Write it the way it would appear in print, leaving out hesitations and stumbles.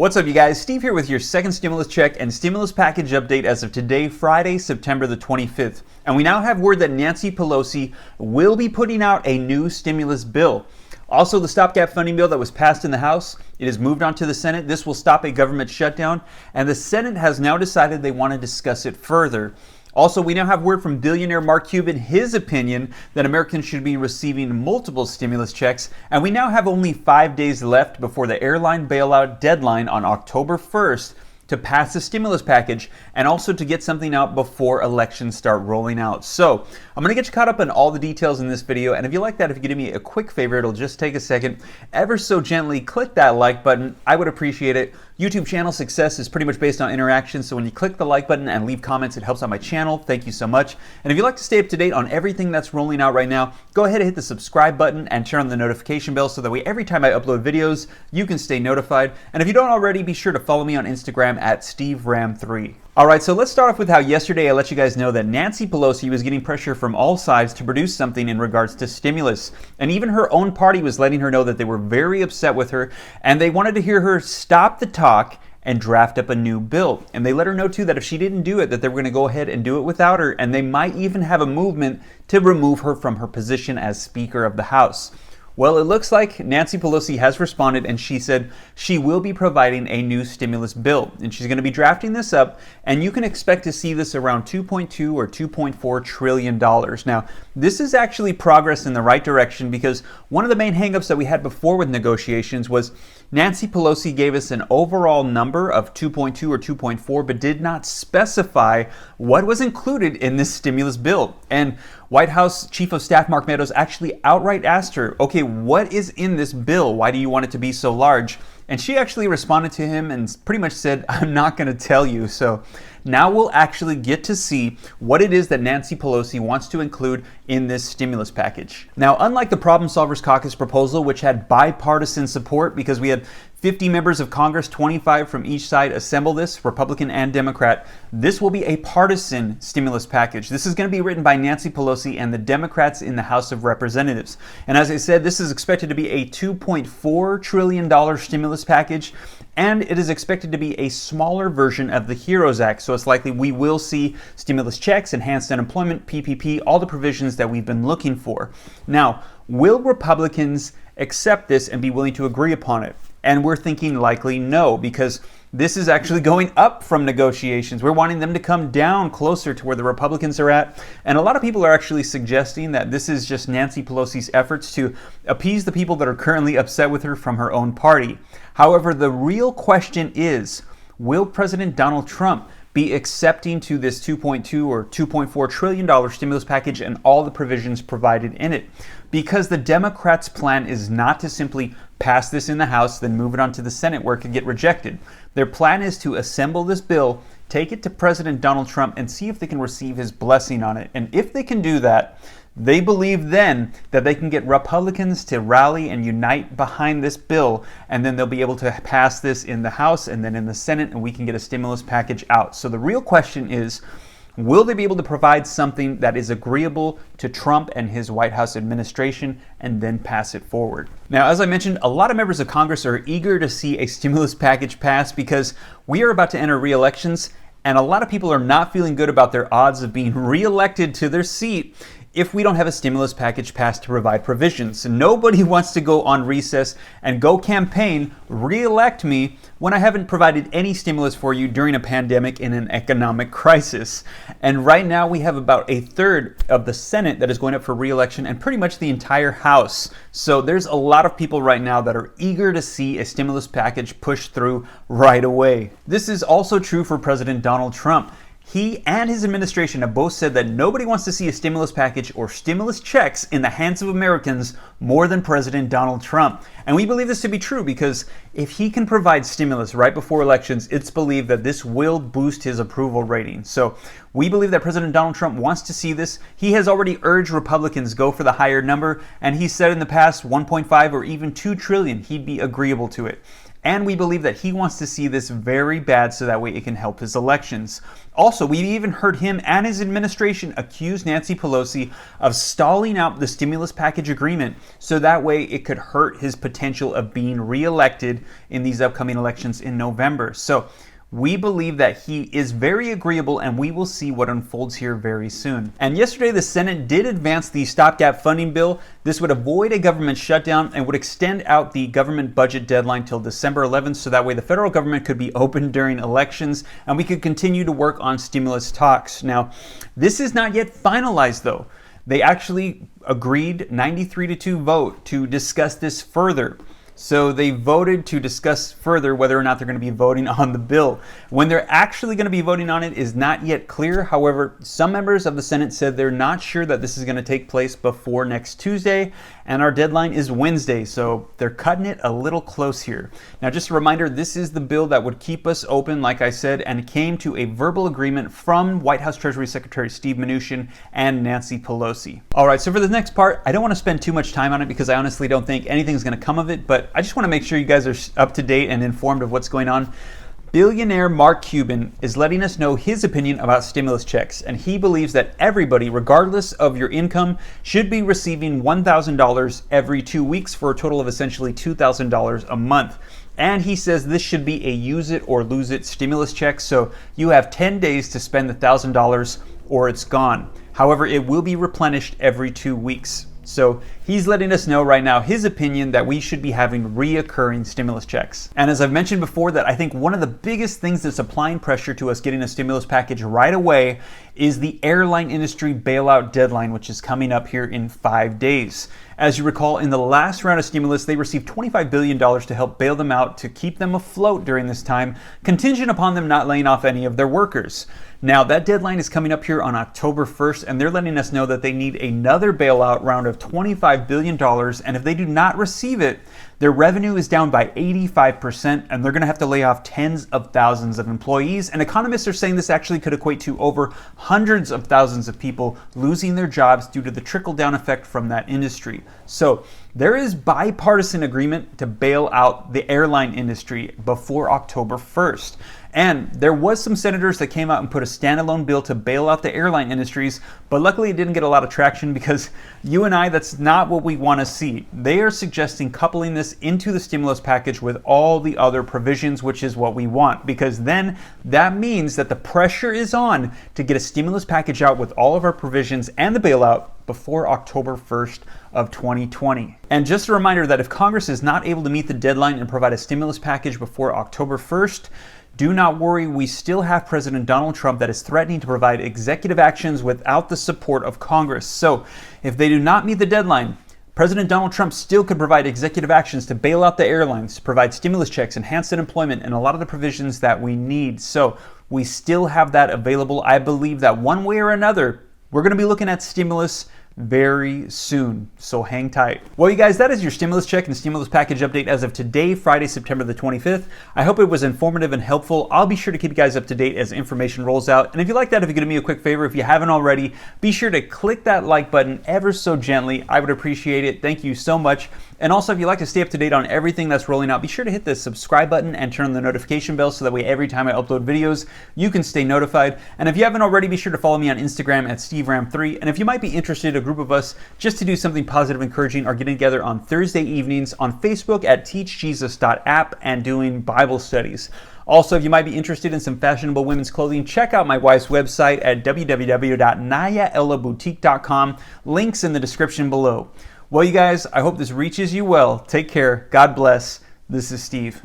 What's up, you guys? Steve here with your second stimulus check and stimulus package update as of today, Friday, September the 25th. And we now have word that Nancy Pelosi will be putting out a new stimulus bill. Also, the stopgap funding bill that was passed in the House, it has moved on to the Senate. This will stop a government shutdown, and the Senate has now decided they want to discuss it further. Also, we now have word from billionaire Mark Cuban, his opinion that Americans should be receiving multiple stimulus checks, and we now have only 5 days left before the airline bailout deadline on October 1st to pass the stimulus package and also to get something out before elections start rolling out. So I'm going to get you caught up on all the details in this video, and if you like that, if you could do me a quick favor, it'll just take a second, ever so gently click that like button. I would appreciate it. YouTube channel success is pretty much based on interaction, so when you click the like button and leave comments, it helps out my channel. Thank you so much. And if you'd like to stay up to date on everything that's rolling out right now, go ahead and hit the subscribe button and turn on the notification bell so that way every time I upload videos, you can stay notified. And if you don't already, be sure to follow me on Instagram at SteveRam3. Alright, so let's start off with how yesterday I let you guys know that Nancy Pelosi was getting pressure from all sides to produce something in regards to stimulus. And even her own party was letting her know that they were very upset with her and they wanted to hear her stop the talk and draft up a new bill. And they let her know too that if she didn't do it, that they were going to go ahead and do it without her, and they might even have a movement to remove her from her position as Speaker of the House. Well, it looks like Nancy Pelosi has responded, and she said she will be providing a new stimulus bill, and she's going to be drafting this up, and you can expect to see this around $2.2 or $2.4 trillion. Now, this is actually progress in the right direction, because one of the main hangups that we had before with negotiations was Nancy Pelosi gave us an overall number of 2.2 or 2.4, but did not specify what was included in this stimulus bill. And White House Chief of Staff Mark Meadows actually outright asked her, okay, what is in this bill? Why do you want it to be so large? And she actually responded to him and pretty much said, I'm not going to tell you. So now we'll actually get to see what it is that Nancy Pelosi wants to include in this stimulus package. Now, unlike the Problem Solvers Caucus proposal, which had bipartisan support because we had 50 members of Congress, 25 from each side assemble this, Republican and Democrat, this will be a partisan stimulus package. This is going to be written by Nancy Pelosi and the Democrats in the House of Representatives. And as I said, this is expected to be a $2.4 trillion stimulus package, and it is expected to be a smaller version of the HEROES Act. So it's likely we will see stimulus checks, enhanced unemployment, PPP, all the provisions that we've been looking for. Now, will Republicans accept this and be willing to agree upon it? And we're thinking likely no, because this is actually going up from negotiations. We're wanting them to come down closer to where the Republicans are at. And a lot of people are actually suggesting that this is just Nancy Pelosi's efforts to appease the people that are currently upset with her from her own party. However, the real question is, will President Donald Trump be accepting to this $2.2 or $2.4 trillion stimulus package and all the provisions provided in it? Because the Democrats' plan is not to simply pass this in the House, then move it on to the Senate where it could get rejected. Their plan is to assemble this bill, take it to President Donald Trump, and see if they can receive his blessing on it. And if they can do that, they believe then that they can get Republicans to rally and unite behind this bill, and then they'll be able to pass this in the House and then in the Senate, and we can get a stimulus package out. So the real question is, will they be able to provide something that is agreeable to Trump and his White House administration and then pass it forward? Now, as I mentioned, a lot of members of Congress are eager to see a stimulus package pass because we are about to enter re-elections, and a lot of people are not feeling good about their odds of being re-elected to their seat if we don't have a stimulus package passed to provide provisions. Nobody wants to go on recess and go campaign, re-elect me, when I haven't provided any stimulus for you during a pandemic in an economic crisis. And right now we have about a third of the Senate that is going up for re-election and pretty much the entire House. So there's a lot of people right now that are eager to see a stimulus package pushed through right away. This is also true for President Donald Trump. He and his administration have both said that nobody wants to see a stimulus package or stimulus checks in the hands of Americans more than President Donald Trump. And we believe this to be true because if he can provide stimulus right before elections, it's believed that this will boost his approval rating. So we believe that President Donald Trump wants to see this. He has already urged Republicans go for the higher number, and he said in the past 1.5 or even 2 trillion, he'd be agreeable to it. and we believe that he wants to see this very bad so that way it can help his elections. Also, we even heard him and his administration accuse Nancy Pelosi of stalling out the stimulus package agreement so that way it could hurt his potential of being reelected in these upcoming elections in November. So we believe that he is very agreeable, and we will see what unfolds here very soon. And yesterday, the Senate did advance the stopgap funding bill. This would avoid a government shutdown and would extend out the government budget deadline till December 11th, so that way the federal government could be open during elections and we could continue to work on stimulus talks. Now, this is not yet finalized though. They actually agreed 93-2 vote to discuss this further. So they voted to discuss further whether or not they're going to be voting on the bill. When they're actually going to be voting on it is not yet clear. However, some members of the Senate said they're not sure that this is going to take place before next Tuesday, and our deadline is Wednesday, so they're cutting it a little close here. Now, just a reminder, this is the bill that would keep us open, like I said, and came to a verbal agreement from White House Treasury Secretary Steve Mnuchin and Nancy Pelosi. All right, so for the next part, I don't want to spend too much time on it because I honestly don't think anything's going to come of it, but I just want to make sure you guys are up to date and informed of what's going on. Billionaire Mark Cuban is letting us know his opinion about stimulus checks, and he believes that everybody, regardless of your income, should be receiving $1,000 every 2 weeks for a total of essentially $2,000 a month. And he says this should be a use it or lose it stimulus check, so you have 10 days to spend the $1,000 or it's gone. However, it will be replenished every 2 weeks. So he's letting us know right now his opinion that we should be having reoccurring stimulus checks. And as I've mentioned before, that I think one of the biggest things that's applying pressure to us getting a stimulus package right away is the airline industry bailout deadline, which is coming up here in 5 days. As you recall, in the last round of stimulus, they received $25 billion to help bail them out to keep them afloat during this time, contingent upon them not laying off any of their workers. Now, that deadline is coming up here on October 1st, and they're letting us know that they need another bailout round of $25 billion, and if they do not receive it, their revenue is down by 85%, and they're going to have to lay off tens of thousands of employees. And economists are saying this actually could equate to over hundreds of thousands of people losing their jobs due to the trickle-down effect from that industry. So there is bipartisan agreement to bail out the airline industry before October 1st. And there was some senators that came out and put a standalone bill to bail out the airline industries, but luckily it didn't get a lot of traction because you and I, that's not what we want to see. They are suggesting coupling this into the stimulus package with all the other provisions, which is what we want, because then that means that the pressure is on to get a stimulus package out with all of our provisions and the bailout before October 1st of 2020. And just a reminder that if Congress is not able to meet the deadline and provide a stimulus package before October 1st, do not worry, we still have President Donald Trump that is threatening to provide executive actions without the support of Congress. So if they do not meet the deadline, President Donald Trump still could provide executive actions to bail out the airlines, provide stimulus checks, enhance unemployment, and a lot of the provisions that we need. So we still have that available. I believe that one way or another, we're going to be looking at stimulus very soon, so hang tight. Well, you guys, that is your stimulus check and stimulus package update as of today, Friday, September the 25th. I hope it was informative and helpful. I'll be sure to keep you guys up to date as information rolls out. And if you like that, if you could do me a quick favor, if you haven't already, be sure to click that like button ever so gently. I would appreciate it. Thank you so much. And also, if you'd like to stay up to date on everything that's rolling out, be sure to hit the subscribe button and turn on the notification bell so that way every time I upload videos, you can stay notified. And if you haven't already, be sure to follow me on Instagram at SteveRam3. And if you might be interested, a group of us just to do something positive, encouraging, are getting together on Thursday evenings on Facebook at teachjesus.app and doing Bible studies. Also, if you might be interested in some fashionable women's clothing, check out my wife's website at www.nayaellaboutique.com. Links in the description below. Well, you guys, I hope this reaches you well. Take care. God bless. This is Steve.